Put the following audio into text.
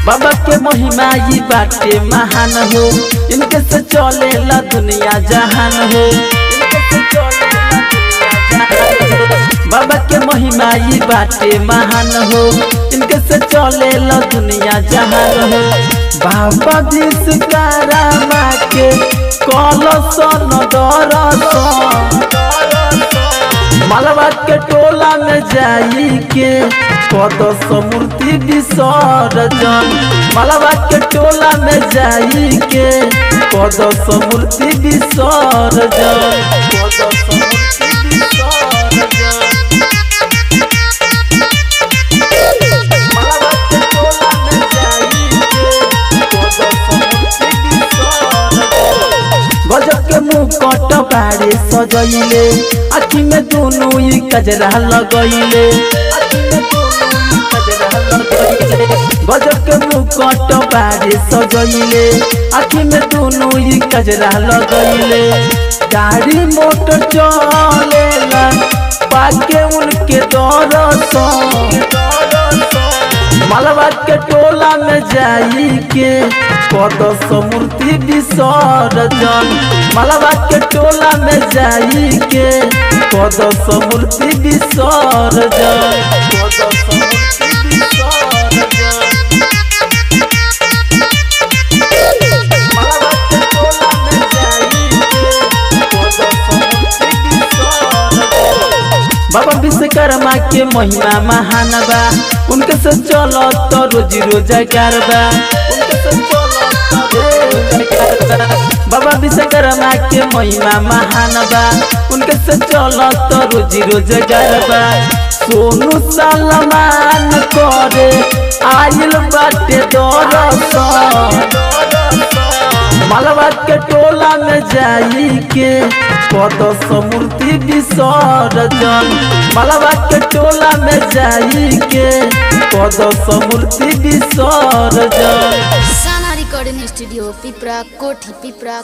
बाबा के महिमा ये बाटे महान हो, इनके से चलेला दुनिया जहान हो, इनके से चलेला दुनिया जहान हो। बाबा के महिमा ये बाटे महान हो, इनके से चलेला दुनिया जहान हो। बाबा विश्वकर्मा के कलशन दरसन मालवा के टोला में जाई के कदस मूर्ति विसर्जन, मालवा के टोला में जाई के कदस मूर्ति विसर्जन, कदस मूर्ति विसर्जन। मालवा के टोला में जाई के कदस मूर्ति विसर्जन। गजब के मुकुट बाड़े सजैले, आँखी में दोनों ही कजरा लगैले, गजब के मुकुट बाड़े सजैले, आँखी में दोनों ही कजरा लगैले। गाड़ी मोटर चलेला पाके उनके दरसन, मालवा के टोला में जाई के कदस मूर्ति विसर्जन, मालवा के टोला में जाई के कदस मूर्ति विसर्जन, कदस मूर्ति विसर्जन। मालवा के टोला में जाई के कदस मूर्ति विसर्जन। बाबा विश्वकर्मा के महिमा महान बा, उनके से चलो तो रोजी रोजगार बा, उनके से चलो तो रोजगार बा। बाबा विश्वकर्मा के महिमा महान बा, उनके से चलो तो रोजी रोजगार बा। सोनू सलमान करे आइल बाटे दरसन, मालवा के टोला में जाई के कदस मूर्ति विसर्जन, मालवा के टोला में जाई के कदस मूर्ति विसर्जन। साना रिकॉर्डिंग स्टूडियो पिपरा कोठी पिपरा।